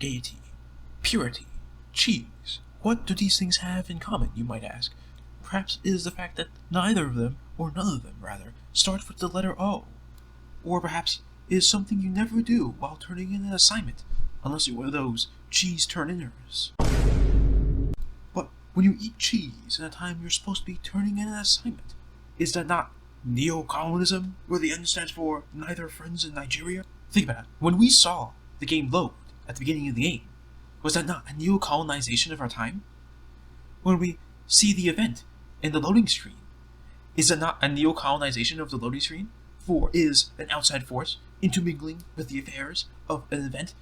gaiety, purity, cheese. What do these things have in common, you might ask? Perhaps it is the fact that neither of them, or none of them rather, starts with the letter O. Or perhaps it is something you never do while turning in an assignment, unless you're one of those cheese turn-inners. But when you eat cheese in a time you're supposed to be turning in an assignment, is that not neocolonism, where the N stands for neither friends in Nigeria? Think about it. When we saw the game load at the beginning of the game, was that not a neocolonization of our time? When we see the event in the loading screen, is that not a neocolonization of the loading screen? For is an outside force intermingling with the affairs of an event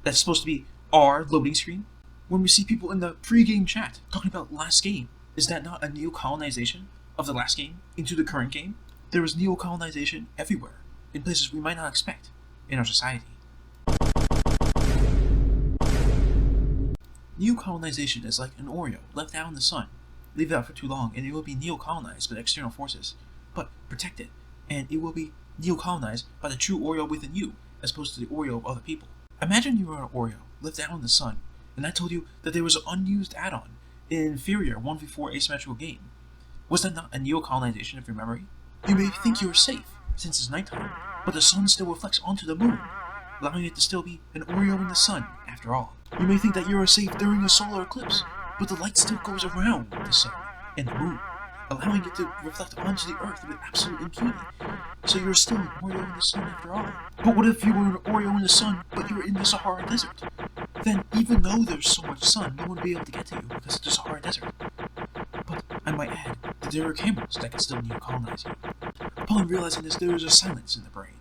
that's supposed to be our loading screen? When we see people in the pre-game chat talking about last game, is that not a neocolonization of the last game into the current game? There is neocolonization everywhere, in places we might not expect in our society. Neocolonization is like an Oreo left out in the sun. Leave it out for too long and it will be neocolonized by external forces. But protect it, and it will be neocolonized by the true Oreo within you, as opposed to the Oreo of other people. Imagine you were an Oreo left out in the sun, and I told you that there was an unused add-on in an inferior 1v4 asymmetrical game. Was that not a neocolonization of your memory? You may think you are safe, since it's nighttime, but the sun still reflects onto the moon, allowing it to still be an Oreo in the sun, after all. You may think that you are safe during a solar eclipse, but the light still goes around the sun and the moon, allowing it to reflect onto the earth with absolute impunity. So you're still an Oreo in the sun after all. But what if you were an Oreo in the sun, but you were in the Sahara Desert? Then, even though there's so much sun, no one would be able to get to you because it's the Sahara Desert. But I might add that there are cameras that can still neocolonize you. Upon realizing this, there is a silence in the brain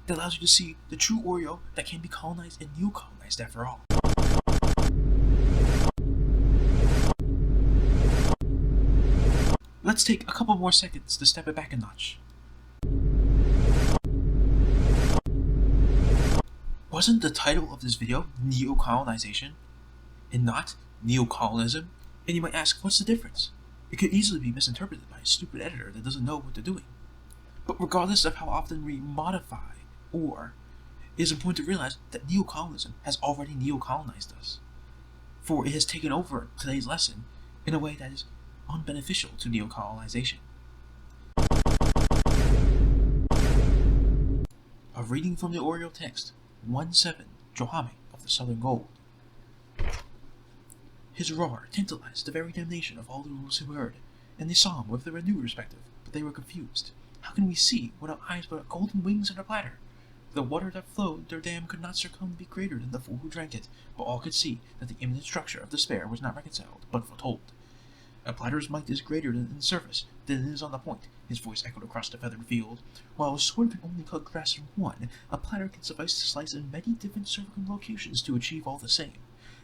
that allows you to see the true Oreo that can be colonized and neocolonized after all. Let's take a couple more seconds to step it back a notch. Wasn't the title of this video Neocolonization and not Neocolonism? And you might ask, what's the difference? It could easily be misinterpreted by a stupid editor that doesn't know what they're doing. But regardless of how often we modify, or, it is important to realize that neocolonism has already neocolonized us. For it has taken over today's lesson in a way that is unbeneficial to neocolonization. A reading from the Oreo text, 1-7, Johame of the Southern Gold. His roar tantalized the very damnation of all those who heard, and they saw him with a renewed perspective, but they were confused. How can we see when our eyes but golden wings on a platter? The water that flowed their dam could not succumb to be greater than the fool who drank it, but all could see that the imminent structure of despair was not reconciled, but foretold. A platter's might is greater in the surface than it is on the point, his voice echoed across the feathered field. While a sword can only cut grass from one, a platter can suffice to slice in many different circumlocations to achieve all the same.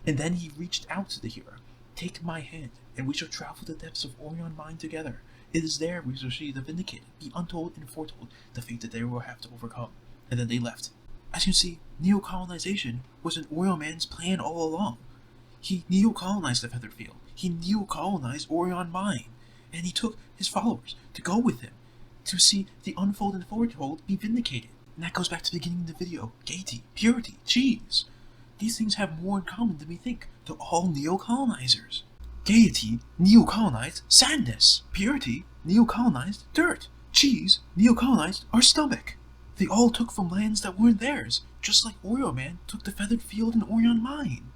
And then he reached out to the hearer. Take my hand, and we shall travel the depths of Orion Mine together. It is there we shall see the vindicated, the untold and foretold, the fate that they will have to overcome. And then they left. As you see, neocolonization was an Oreo man's plan all along. He neocolonized the feathered field. He neocolonized Orion Mine, and he took his followers to go with him to see the unfold and foretold be vindicated. And that goes back to the beginning of the video. Gaiety, purity, cheese. These things have more in common than we think. They're all neocolonizers. Gaiety, neocolonized sadness. Purity, neocolonized dirt. Cheese, neocolonized our stomach. They all took from lands that weren't theirs, just like Oreo Man took the feathered field in Orion Mine.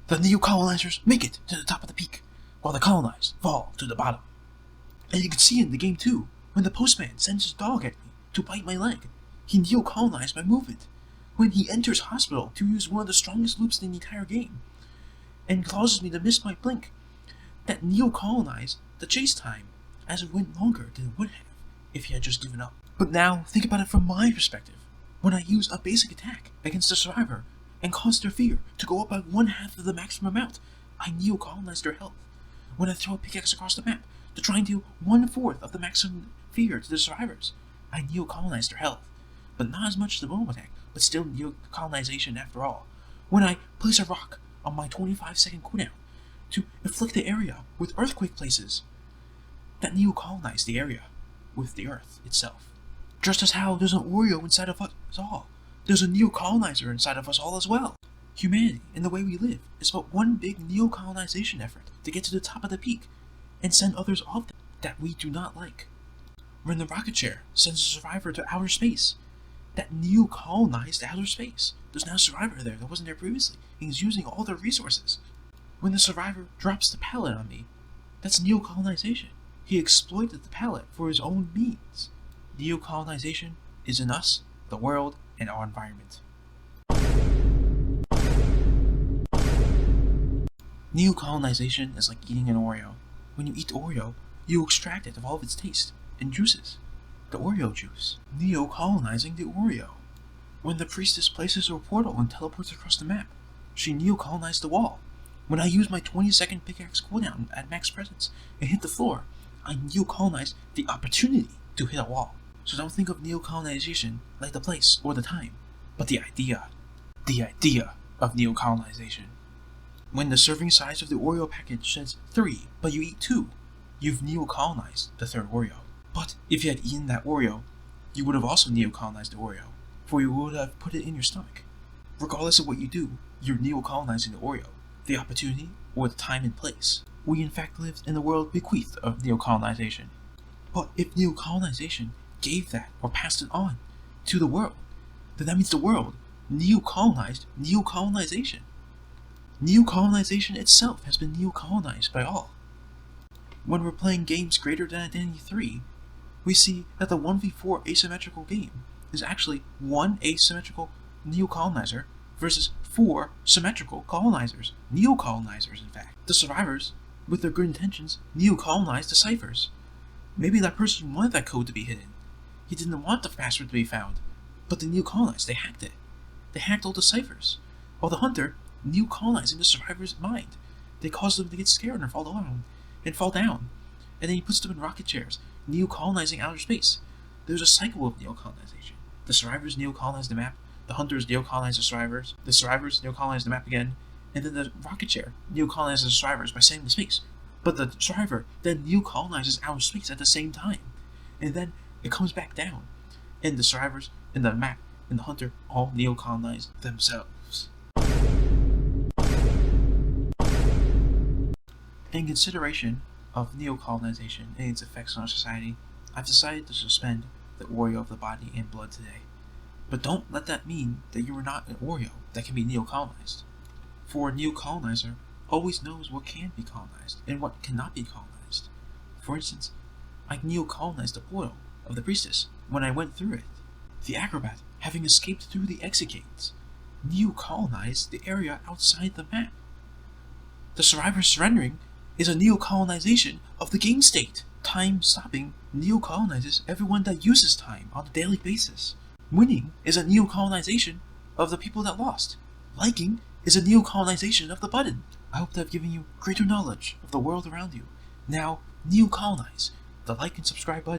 The neocolonizers make it to the top of the peak, while the colonized fall to the bottom. And you can see in the game too, when the postman sends his dog at me to bite my leg, he neocolonized my movement. When he enters hospital to use one of the strongest loops in the entire game, and causes me to miss my blink, that neocolonized the chase time, as it went longer than it would have if he had just given up. But now, think about it from my perspective. When I use a basic attack against a survivor, and cause their fear to go up by 1/2 of the maximum amount, I neocolonize their health. When I throw a pickaxe across the map to try and deal 1/4 of the maximum fear to the survivors, I neocolonize their health. But not as much as the bomb attack, but still neocolonization after all. When I place a rock on my 25-second cooldown to inflict the area with earthquake places, that neocolonize the area with the earth itself. Just as how there's an Oreo inside of us all, there's a neocolonizer inside of us all as well. Humanity and the way we live is but one big neocolonization effort to get to the top of the peak and send others off that we do not like. When the rocket chair sends a survivor to outer space, that neocolonized outer space. There's now a survivor there that wasn't there previously, and he's using all their resources. When the survivor drops the pallet on me, that's neocolonization. He exploited the pallet for his own means. Neocolonization is in us, the world, and our environment. Neocolonization is like eating an Oreo. When you eat Oreo, you extract it of all of its taste and juices. The Oreo juice. Neocolonizing the Oreo. When the priestess places her portal and teleports across the map, she neocolonized the wall. When I use my 20-second pickaxe cooldown at max presence and hit the floor, I neocolonized the opportunity to hit a wall. So don't think of neocolonization like the place or the time, but the idea. The idea of neocolonization. When the serving size of the Oreo package says 3, but you eat 2, you've neocolonized the third Oreo. But if you had eaten that Oreo, you would have also neocolonized the Oreo, for you would have put it in your stomach. Regardless of what you do, you're neocolonizing the Oreo, the opportunity, or the time and place. We in fact lived in the world bequeathed of neocolonization. But if neocolonization gave that or passed it on to the world, then that means the world neocolonized neocolonization. Neocolonization itself has been neocolonized by all. When we're playing games greater than Identity 3, we see that the 1v4 asymmetrical game is actually one asymmetrical neocolonizer versus 4 symmetrical colonizers, neocolonizers in fact. The survivors, with their good intentions, neocolonized the ciphers. Maybe that person wanted that code to be hidden. He didn't want the password to be found, but they neocolonized, they hacked it. They hacked all the ciphers, while the hunter neocolonizing the survivor's mind. They caused them to get scared and fall down, and then he puts them in rocket chairs, neocolonizing outer space. There's a cycle of neocolonization. The survivors neocolonize the map, the hunters neocolonize the survivors neocolonize the map again, and then the rocket chair neocolonizes the survivors by sending the space. But the survivor then neocolonizes outer space at the same time, and then it comes back down, and the survivors and the map and the hunter all neocolonize themselves. In consideration of neocolonization and its effects on our society, I've decided to suspend the Oreo of the body and blood today. But don't let that mean that you are not an Oreo that can be neocolonized. For a neocolonizer always knows what can be colonized and what cannot be colonized. For instance, I neocolonized the portal of the priestess when I went through it. The acrobat, having escaped through the exit gates, neocolonized the area outside the map. The survivor surrendering is a neocolonization of the game state. Time stopping neocolonizes everyone that uses time on a daily basis. Winning is a neocolonization of the people that lost. Liking is a neocolonization of the button. I hope that I've given you greater knowledge of the world around you. Now, neocolonize. The like and subscribe button